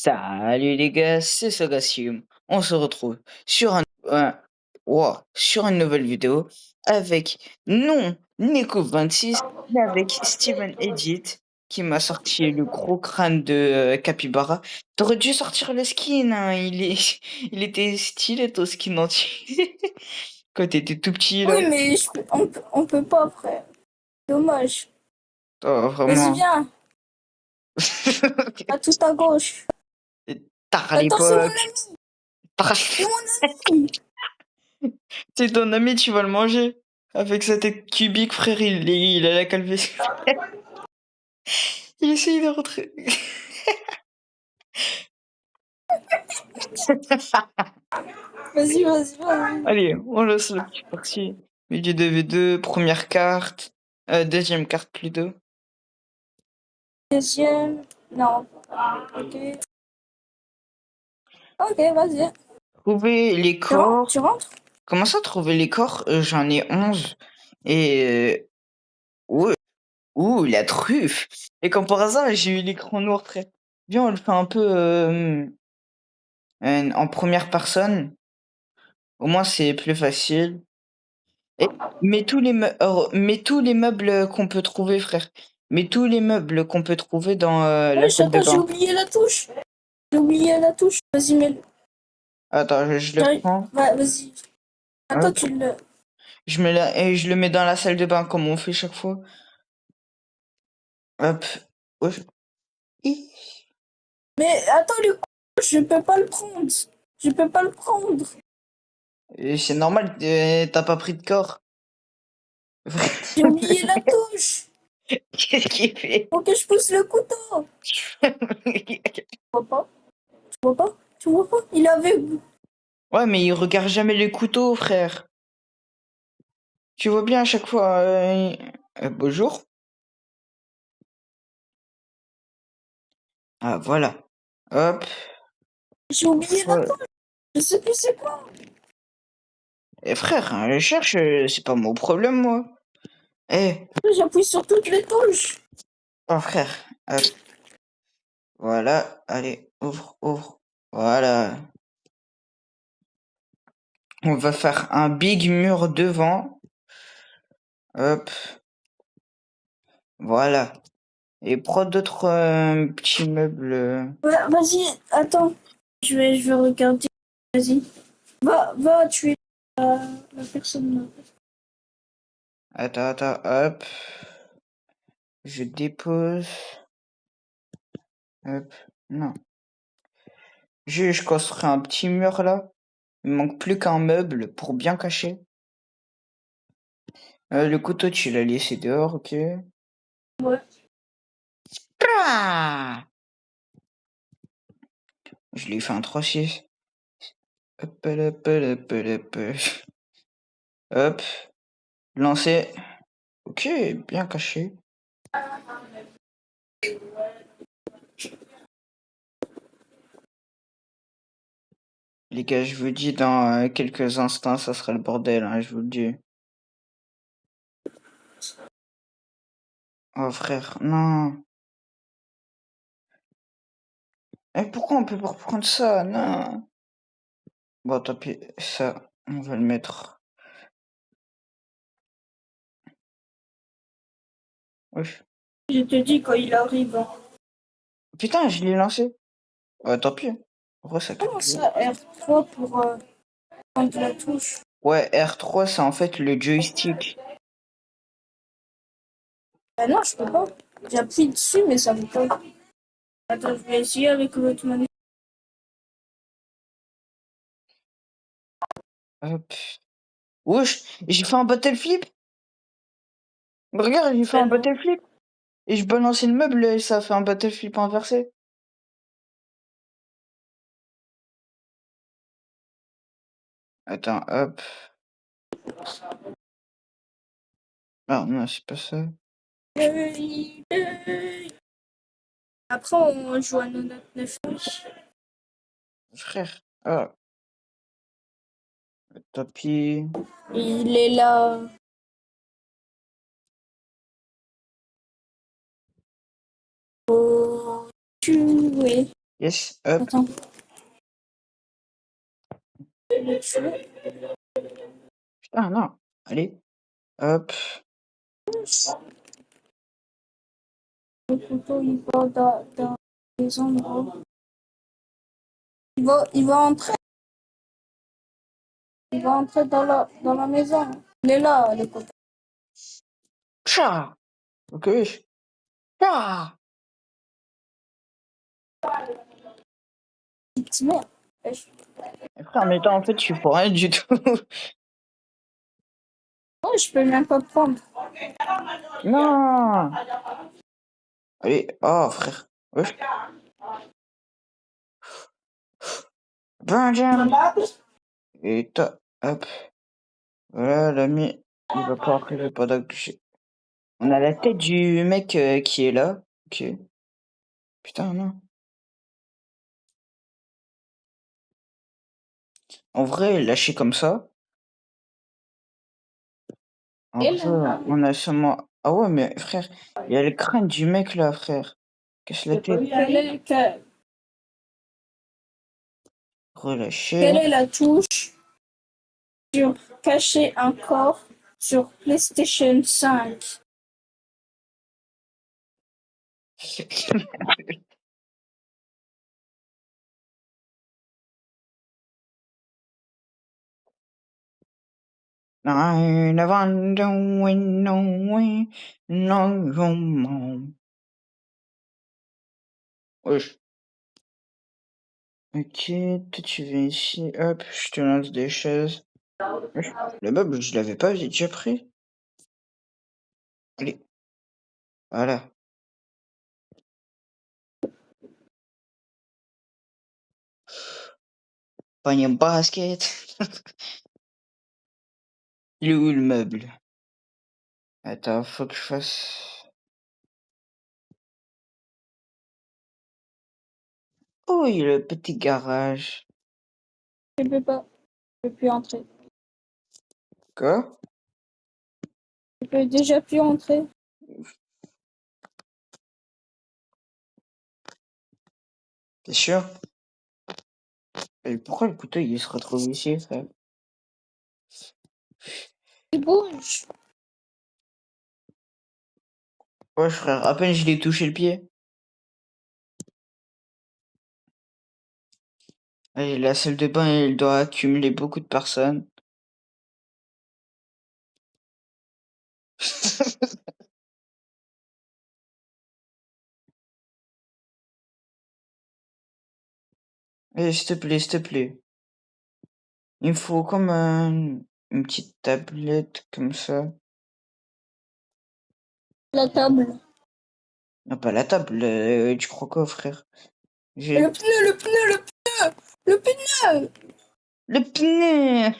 Salut les gars, c'est Sogasium. On se retrouve sur sur une nouvelle vidéo avec non Nico26, mais avec Steven Edit qui m'a sorti le gros crâne de Capybara. T'aurais dû sortir le skin, hein, il était stylé ton skin entier. Quand t'étais tout petit là. Oui, mais on peut pas, frère. Dommage. Oh, Vas-y, vraiment. viens. À tout à gauche. Tard à Attends, c'est mon l'époque. ami. Tard- C'est mon ami. C'est ton ami, tu vas le manger. Avec sa tête cubique, frère, il a la calvitie. Il essaye de rentrer. Vas-y, vas-y, vas-y. Allez, on lance le petit parti. Milieu de V2, première carte. Deuxième carte plutôt. Deuxième. Non. Ok. Ok, vas-y. Trouver les Tu rentres? corps. Tu rentres? Comment ça, trouver les corps? J'en ai 11. Et... ouh, la truffe. Et comme par hasard, j'ai eu l'écran noir, frère. Viens, on le fait un peu en première personne. Au moins, c'est plus facile. Et mets tous les meubles qu'on peut trouver, frère. Mets tous les meubles qu'on peut trouver dans la Oui, salle de attends, j'ai bain. oublié la touche. J'ai oublié la touche. Vas-y, mets-le. Attends, je le J'arrive. prends. Vas-y. Attends, Hop. tu le. Et je le mets dans la salle de bain comme on fait chaque fois. Hop. Wesh. Hi. Mais attends, je peux pas le prendre. Je peux pas le prendre. Et c'est normal, t'as pas pris de corps. J'ai oublié la touche. Qu'est-ce qu'il fait? Faut que je pousse le couteau. Tu vois pas? Tu vois pas? Tu vois pas? Il avait. Ouais, mais il regarde jamais les couteaux, frère. Tu vois bien à chaque fois. Bonjour. Ah, voilà. Hop. J'ai oublié la Ouais. touche. Je sais plus c'est quoi. Eh frère, hein, je cherche, c'est pas mon problème, moi. Eh, J'appuie sur toutes les touches. oh frère, hop, voilà, allez, ouvre, ouvre, voilà. On va faire un big mur devant, hop, voilà. Et prends d'autres petits meubles. Vas-y, attends. Je vais regarder. Vas-y. Va tuer la personne là. Attends, hop, je dépose, hop, non. Je construis un petit mur là. Il me manque plus qu'un meuble pour bien cacher. Le couteau, tu l'as laissé dehors, ok. Ouais. Ah, je lui ai fait un 3-6. Hop, hop, hop, hop, hop. Hop, lancer. Ok, bien caché. Les gars, je vous dis, dans quelques instants, ça sera le bordel, hein, je vous le dis. Oh frère, non. Eh, pourquoi on peut pas reprendre ça? Non. Bon, tant pis, ça, on va le mettre. Wesh. Je te dis quand il arrive. Hein. Putain, je l'ai lancé. Tant pis. En vrai, ça Comment capte. ça, R3 pour prendre la touche? Ouais, R3, c'est en fait le joystick. Bah non, je peux pas. J'appuie dessus, mais ça veut pas. Attends, je vais essayer avec l'autre manette. Hop. Wesh, j'ai fait un battle flip. Regarde, j'ai fait Bah un non. battle flip. Et je balançais le meuble et ça a fait un battle flip inversé. Attends, hop. Ah non, c'est pas ça. Après, on joue à 99. Frère. Ah, tapis. Il est là. Pour tuer. Yes, hop. Attends. Je vais le tuer. Putain, non. Allez, hop. Le couteau, il va dans les endroits. Il va entrer. Il va entrer dans la maison. Il est là, le couteau. Tcha. Ok. Tcha. Petite merde. Frère, mais toi, en fait, je suis pour rien du tout. Oh, je peux même pas prendre. Non. Allez, oh, frère. Wesh. Benjamin. Et toi, hop. Voilà, l'ami. Il va pas arriver pas d'accoucher. On a la tête du mec qui est là. Ok. Putain, non. En vrai, lâcher comme ça. En Et vrai, là, on a seulement. Ah ouais, mais frère, il y a le crâne du mec là, frère. Casse la tête. quelle Relâcher. est la touche sur cacher un corps sur PlayStation 5? I wonder when no way, no room. Wesh. Ok, toi tu viens ici, hop, je te lance des chaises. Wesh. Le meuble, je l'avais pas déjà pris. Allez, voilà. Panier basket. Il est où le meuble? Attends, faut que je fasse. Oh, il y a le petit garage. Je peux pas. Je peux plus entrer. Quoi? Je peux déjà plus entrer. T'es sûr? Et pourquoi le couteau il se retrouve ici, frère? Il bouge. Ouais, frère, à peine je l'ai touché le pied. Et la salle de bain, elle doit accumuler beaucoup de personnes. Eh, s'il te plaît, s'il te plaît. Il me faut comme une petite tablette comme ça. La table. Non, pas la table, tu crois quoi, frère? Le J'ai pneu, le pneu, le pneu. Le pneu. le pneu!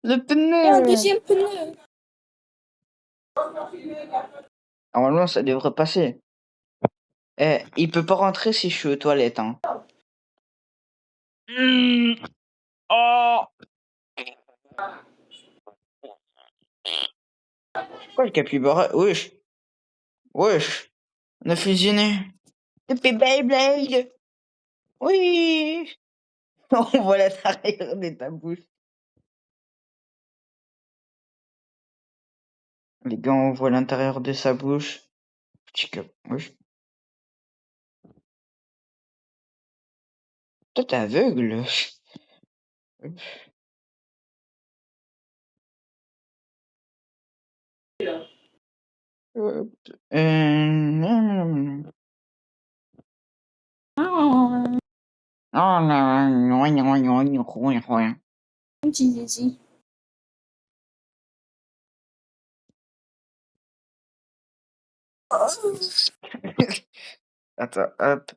Le Et un pneu! deuxième pneu. Normalement, ça devrait passer. Eh, il peut pas rentrer si je suis aux toilettes, hein. Oh! Quoi, le capybara? Wesh! Wesh! On a fusionné. Depuis Beyblade! Oui! On voit l'intérieur de ta bouche. Les gars, on voit l'intérieur de sa bouche. Petit cap. Wesh. Toi, t'es aveugle. Hop. Ah, Oh non. un petit zizi. Attends, hop.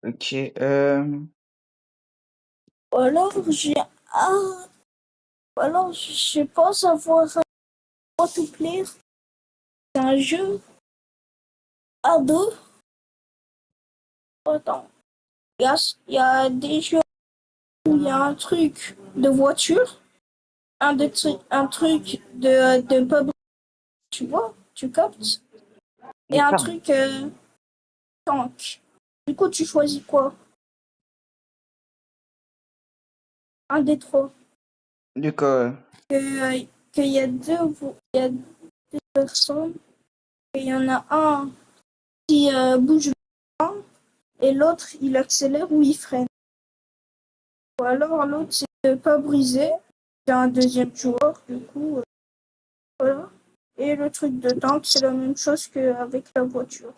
Ok. Ou alors j'ai ah, ou alors je pense avoir un to player. C'est un jeu à deux. Attends, il y a des jeux où il y a un truc de voiture, un truc de pub tu vois, tu captes. Et un D'accord. truc tank. Du coup, tu choisis quoi? Un des trois. Du coup, Qu'il y a il y a deux personnes, et il y en a un qui bouge le bras et l'autre il accélère ou il freine. Ou alors l'autre c'est de pas briser. C'est un deuxième joueur, du coup, voilà. Et le truc de tank, c'est la même chose qu'avec la voiture.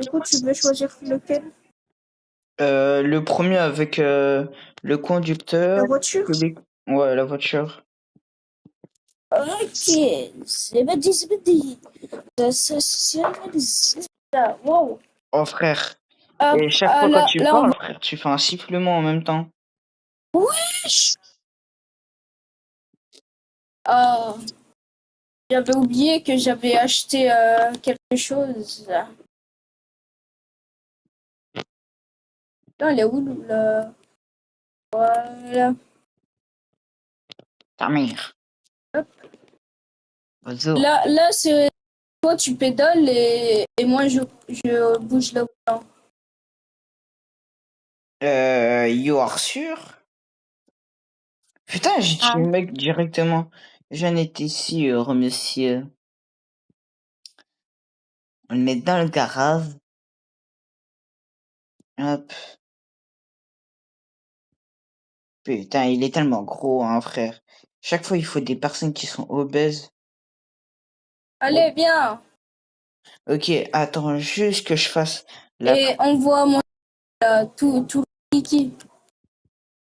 Du coup, tu veux choisir lequel? le premier avec le conducteur. La voiture? Ouais, la voiture. Ok, c'est wow. Oh frère. Et chaque fois quand Là, tu là, on parles, va. frère, tu fais un sifflement en même temps. Wesh! Ah, j'avais oublié que j'avais acheté quelque chose. Non, elle est où le... Voilà. Ta mère. Hop. Bonjour. Là c'est toi, tu pédales et moi, je bouge le volant. You are sûr? Putain, j'ai tué le Hein. mec directement. J'en étais sûr, monsieur. On le met dans le garage. Hop. Putain, il est tellement gros, hein, frère. Chaque fois, il faut des personnes qui sont obèses. Allez, viens. Ok, attends juste que je fasse la... Et on voit mon tout Kiki.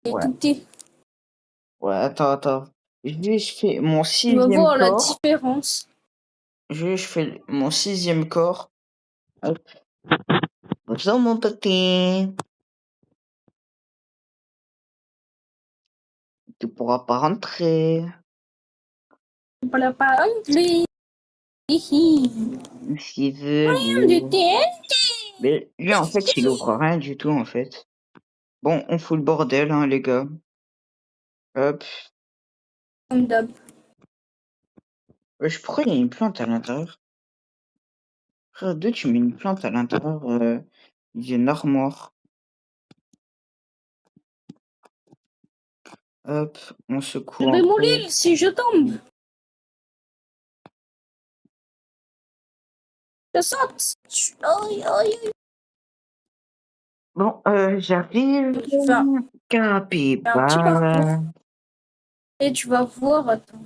Il est Ouais, tout petit. ouais, attends. Je fais mon Tu vas sixième voir la corps. différence. Je fais mon sixième corps. Hop. Bonjour, mon petit. Tu pourras pas rentrer. Pour la parole, lui. Hihi. S'il veut, Du lui. TNT. Mais lui, en fait, il ouvre rien du tout, en fait. Bon, on fout le bordel, hein, les gars. Hop. Comme d'hab. Wesh, pourquoi il y a une plante à l'intérieur? Frère, d'où tu mets une plante à l'intérieur d'une armoire? Hop, on Je secoue un vais peu. mourir si je tombe. Je saute. Aïe, aïe. Bon, j'arrive. Tu fais un petit parcours. Capybara. Et tu vas voir. Attends.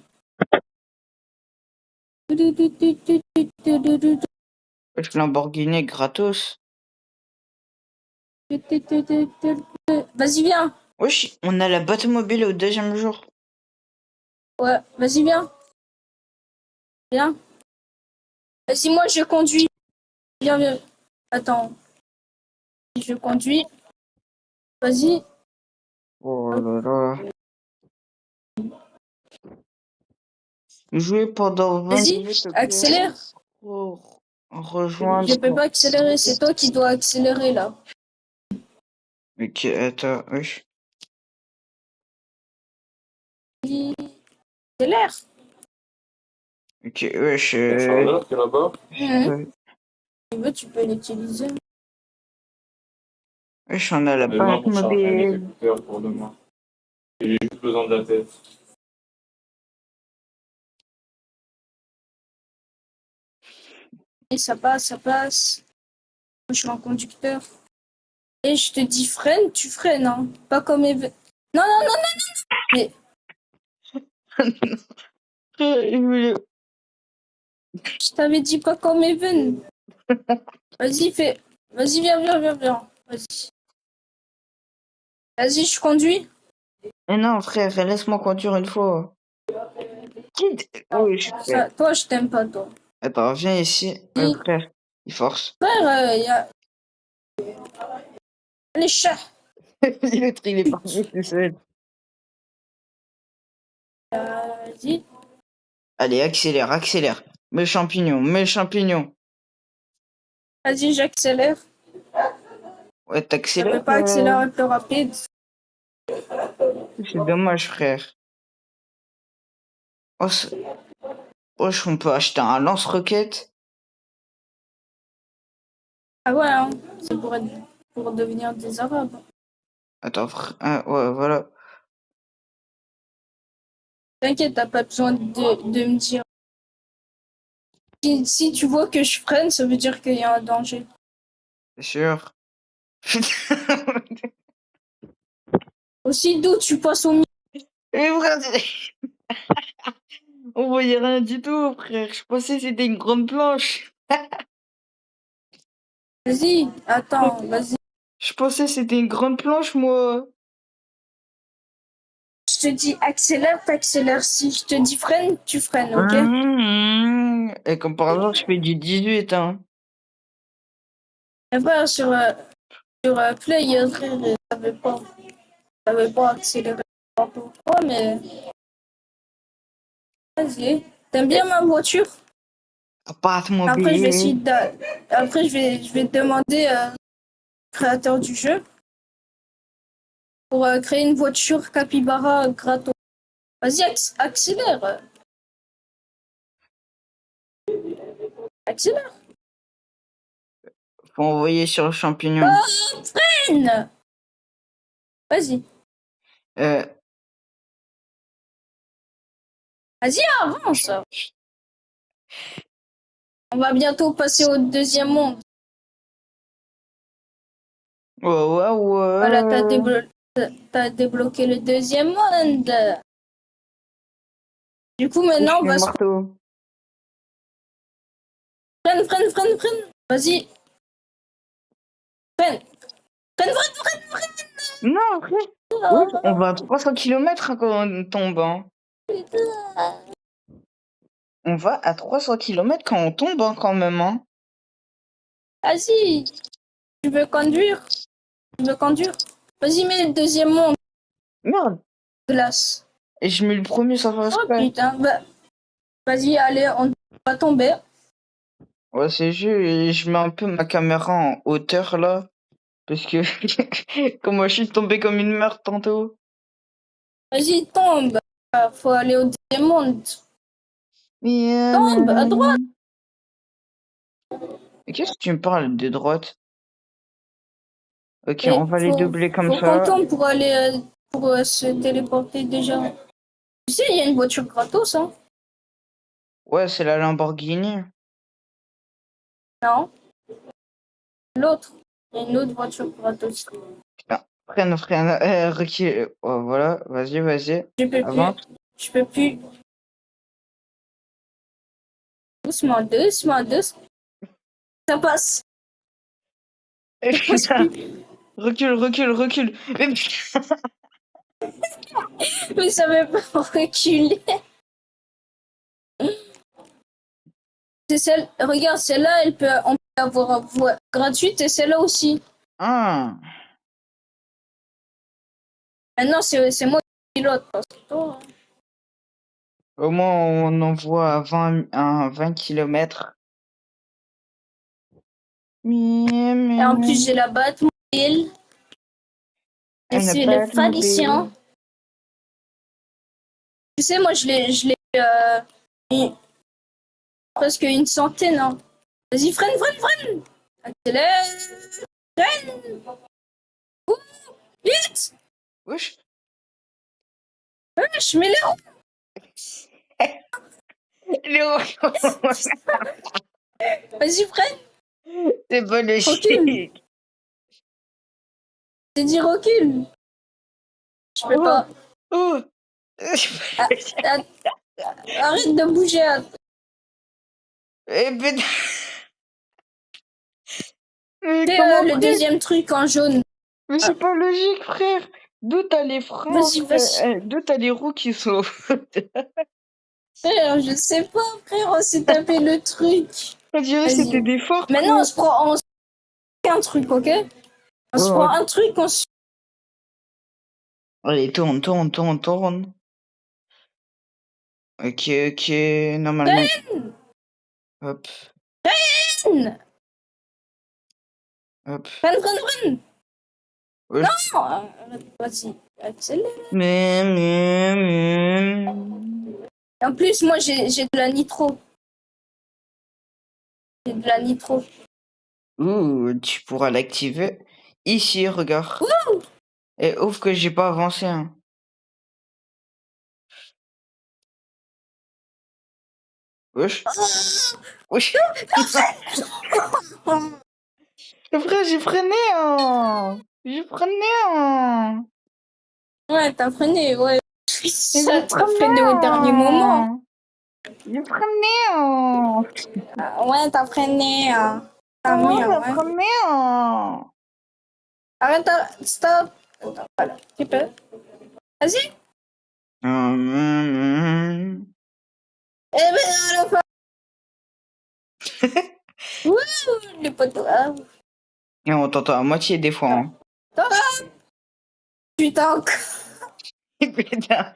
Wesh, Lamborghini gratos. Vas-y, viens. Wesh, on a la Batmobile au deuxième jour. Ouais, vas-y, viens. Viens. Vas-y, moi, je conduis. Viens, viens. Attends. Je conduis. Vas-y. Oh là là. Jouer pendant 20 Vas-y. minutes, ok. Accélère. Pour Je peux rejoindre. pas accélérer. C'est toi qui dois accélérer, là. Ok, attends, wesh. Accélère. Ok, wesh. Ton chargeur qui est là-bas, Mhm. Ouais. Si tu veux, tu peux l'utiliser. Wesh, on a la j'en ai besoin pour charger mes Batmobile. écouteurs pour demain. Et j'ai juste besoin de la tête. Et ça passe, ça passe. Moi, je suis un conducteur. Et je te dis freine, tu freines, hein. Pas comme Even. Non, non, non, mais je t'avais dit pas comme Even. Vas-y, fais. Vas-y, viens. Vas-y. Vas-y, je conduis. Mais non, frère, laisse-moi conduire une fois. Quitte. Non, Wesh. ça, toi, je t'aime pas, toi. Attends, viens ici. Dis, Frère, il force. frère, y a les chats. L'autre, il est parti tout seul. Vas-y, Allez, accélère. Mes champignons. vas-y, j'accélère. Ouais, Je peux t'accélères. pas accélérer plus rapide. C'est dommage, frère. Oh, Wesh, on peut acheter un lance-roquette. Ah ouais, hein. C'est pour devenir des Arabes. Attends, ah, ouais, voilà. T'inquiète, t'as pas besoin de me dire. Si tu vois que je freine, ça veut dire qu'il y a un danger. C'est sûr. Aussi, d'où tu passes au milieu. Et frère, on voyait rien du tout, frère. Je pensais que c'était une grande planche. Vas-y, attends, vas-y. Je pensais que c'était une grande planche, moi. Je te dis accélère, t'accélères. Si je te dis freine, tu freines, ok? Et comme par hasard, je fais du 18, hein. Et bah, sur Play, frère, ça veut pas accélérer n'importe quoi, mais vas-y. T'aimes bien ma voiture? Appartement Après, je vais essayer B. de... Après, je vais demander au créateur du jeu pour créer une voiture Capybara gratos. Vas-y, accélère. Accélère. Faut envoyer sur le champignon. Freine. Vas-y. Euh, Vas-y, avance. On va bientôt passer au deuxième monde. ouais, Voilà, t'as ouais. débloqué le deuxième monde. Du coup, Touche maintenant, on le va se... marteau. Freine. Vas-y. Freine. Freine. Non, frère. Oui, on va à 300 km quand on tombe, hein. On va à 300 km quand on tombe, hein, quand même, hein. Vas-y. Tu veux conduire? Vas-y, mets le deuxième monde. Merde. Glace. Et je mets le premier sans faire Oh exprès. putain. Bah, vas-y, allez, on va tomber. Ouais, c'est juste, et je mets un peu ma caméra en hauteur, là. Parce que, comme moi, je suis tombé comme une merde tantôt. Vas-y, tombe. Faut aller au deuxième monde. Tombe, à droite. Mais qu'est-ce que tu me parles de droite? Ok, Et on va les faut, doubler comme faut qu'on ça. tombe pour aller pour se téléporter déjà. Tu sais, il y a une voiture gratos, hein? Ouais, c'est la Lamborghini. Non, l'autre. Il y a une autre voiture gratos. Putain, freine, recule. Oh, voilà, vas-y, Je peux plus. avance. Je peux plus. Doucement. Ça passe. Et Ça passe putain, plus. recule. Mais putain, Mais ça veut pas reculer. C'est celle. Regarde, celle-là, on peut avoir voie gratuite et celle-là aussi. ah. Maintenant, c'est moi qui pilote. Parce que toi, Au moins, on envoie à 20 km. et en plus, j'ai la Batmobile. Et Elle n'a c'est le pas de Phalicien. mobile. Tu sais, moi, je l'ai presque une centaine. Hein. Vas-y, freine. Accélère. Freine. Ouh, vite. Wesh. Je mets les roues. Léo, Vas-y, freine. c'est pas Recule. logique. J'ai dit recule. Je peux Oh, pas. oh. Ah, ah, arrête de bouger. Eh putain, mais C'est comment le frère? deuxième truc en jaune. Mais Ah, c'est pas logique, frère. D'où t'as les freins, vas-y. d'où t'as les roues qui sont. Frère, je sais pas, frère, on s'est tapé le truc. On dirait que c'était Vas-y. des forts, Maintenant, frère. on se prend un truc, ok? On se prend Oh, un truc, on se... allez, tourne. Ok, normalement. Hop, Freine. hop. Freine. Ouais. Non, vas-y, accélère. Mais. En plus, moi, j'ai de la nitro. J'ai de la nitro. Ouh, tu pourras l'activer. Ici, regarde. Et ouf que j'ai pas avancé, hein. Wesh. Wesh. Le frère, j'ai freiné, hein. J'ai freiné, hein. Ouais, t'as freiné, ouais. J'ai Ça, t'as freiné, freiné au dernier moment. hein. J'ai freiné, hein. Ah, ouais, t'as freiné. Ta Ouais, mère, j'ai ouais. freiné, hein. Arrête, stop. Attends, voilà, tu peux. Vas-y. Eh ben, à la fin. Wouh, les poteaux. Ah, Et on t'entend à moitié des fois, hein. putain. Putain.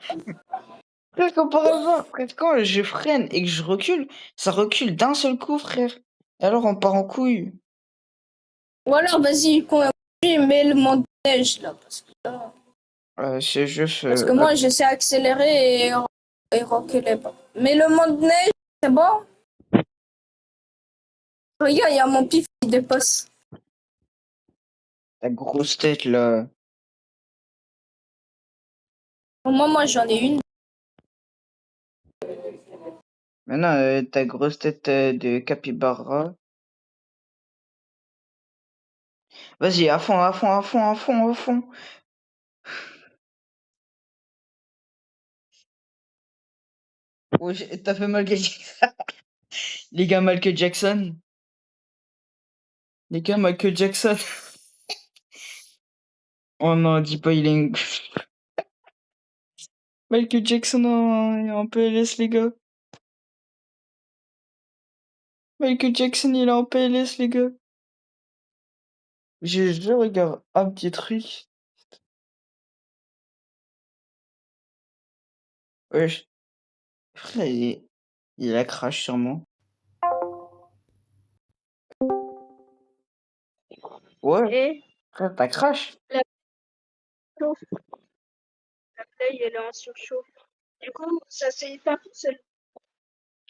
Frère, quand par hasard, frère, quand je freine et que je recule, ça recule d'un seul coup, frère. Et alors on part en couille. Ou alors, vas-y, mets le monde de neige, là. C'est juste... Parce que moi, je sais accélérer et reculer pas. Mais le monde de neige, c'est bon. Regarde, il y a mon pif qui dépasse. ta grosse tête, là. Au moins, moi, j'en ai une. Maintenant, ta grosse tête de capybara. Vas-y, à fond, à fond, à fond, à fond, à fond. Ouais, t'as fait Michael Jackson. Les gars, Michael Jackson. Les gars, Michael Jackson. Oh non, dis pas, il est... Michael Jackson en PLS, les gars. Michael Jackson, il est en PLS, les gars. Je regarde un petit truc. Wesh. Frère, il a crash sur moi. Ouais, Et frère, t'as crash. la chauffe, la play, elle est en surchauffe. Du coup, ça s'éteint tout seul.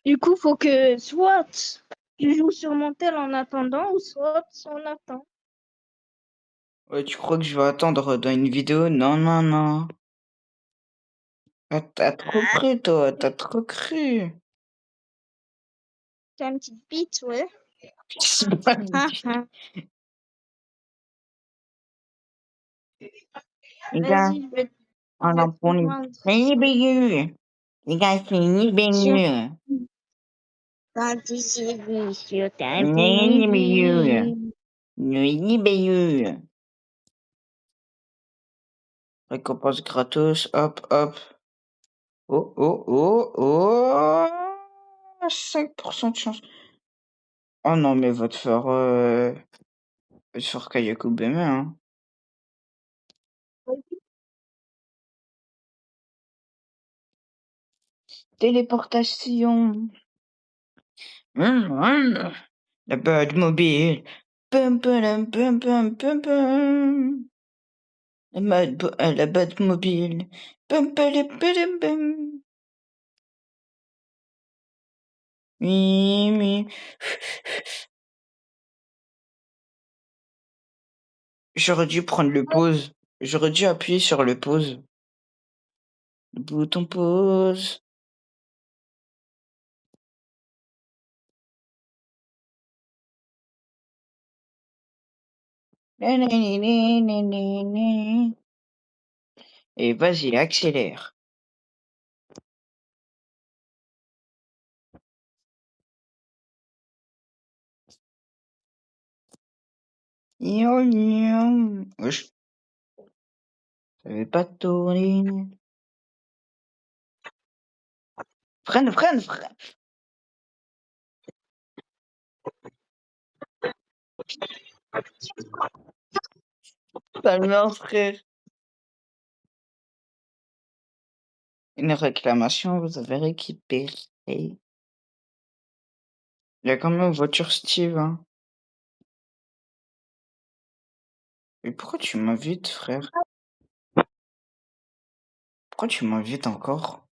Du coup, faut que soit je joue sur mon tel en attendant, ou soit on attend. Ouais, tu crois que je vais attendre dans une vidéo? Non, non, non. Ah, t'as trop cru, toi. T'as trop cru. T'as une petite bite, ouais. C'est pas Ah, ah. les gars, Vas-y, je on vais en te prend une. rejoindre. Ni bégu. Les gars, c'est ni Sur bégu. ta petite vie, sur ta Ni petite bégu. vie. Ni bégu. Récompense gratos. Hop, hop. Oh, oh, oh, oh. 5% de chance. Oh non, mais va te faire Kayaku Beme, hein. Téléportation. La Batmobile. Pum, pum, pum, pum, pum, pum. La Batmobile. Pum, pum, pum, pum. Oui, oui. J'aurais dû prendre le pause. J'aurais dû appuyer sur le pause. Le bouton pause. Et vas-y, accélère. Wesh, ça veut pas tourner. Freine, freine, freine. Ta mère, frère. Une réclamation, vous avez récupéré. Il y a quand même une voiture Steve, hein. Mais pourquoi tu m'invites, frère? Pourquoi tu m'invites encore?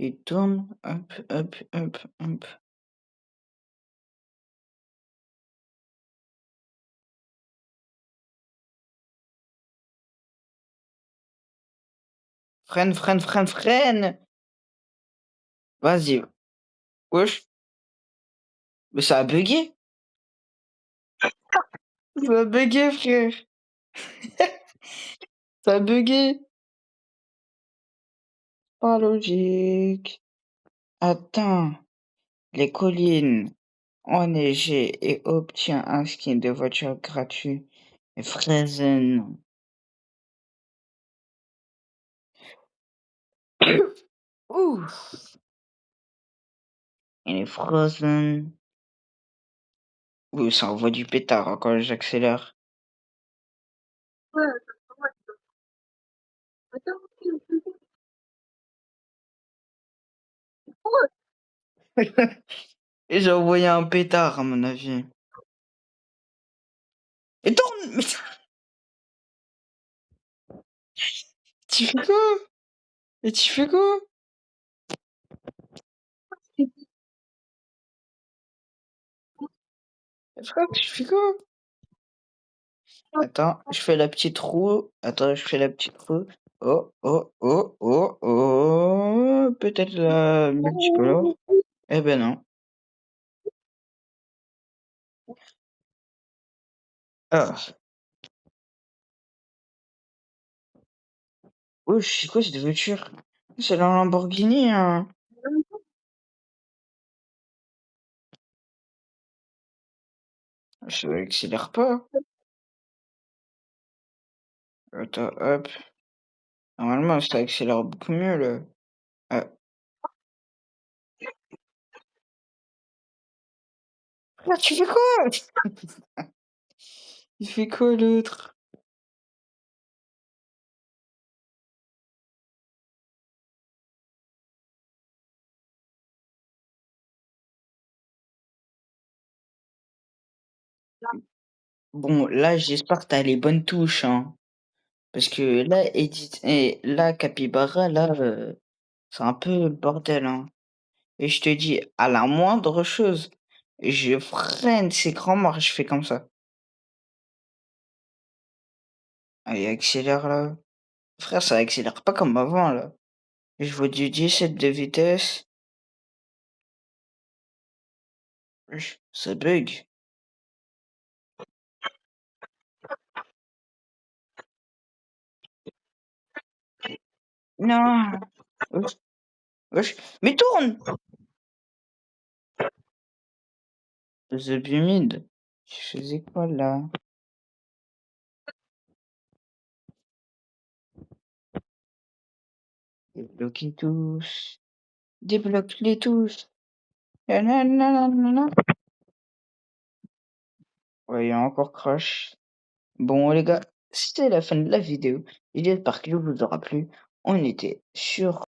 Il tourne, hop, hop, hop, hop. Freine, freine, freine, freine! Vas-y. Wesh. Mais ça a bugué. Ça a bugué, frère. Ça a bugué. Pas logique. Attends. Les collines enneigées et obtient un skin de voiture gratuit. Et Frozen. Ouh. Il est Frozen. Ouh, ça envoie du pétard hein, quand j'accélère. Et j'ai envoyé un pétard à mon avis. Et tourne! Mais tu fais quoi? Et tu fais quoi? Frère, tu fais quoi? Attends, je fais la petite roue. Attends, je fais la petite roue. Oh, oh, oh, oh, oh. Peut-être la multicolore. Eh ben non. Ah. Oh, c'est quoi cette voiture? C'est la Lamborghini, hein. Ça accélère pas. Attends, hop. Normalement, ça accélère beaucoup mieux, là. Ah. Là, tu fais quoi? Il fait quoi, l'autre? Bon, là, j'espère que t'as les bonnes touches, hein. Parce que là, Edith, et là, Capybara, là, c'est un peu le bordel, hein. Et je te dis, à la moindre chose, je freine ces grands morts, je fais comme ça. Allez, accélère là. Frère, ça accélère pas comme avant, là. Je vois du 17 de vitesse. Ça bug. Non. Wesh, wesh. Mais tourne! The Bumid. Je faisais quoi là? Débloquer tous. Débloque-les tous. Nananana. Ouais, il y a encore crash. Bon, les gars, c'était la fin de la vidéo. J'espère que vous aura plu. On était sur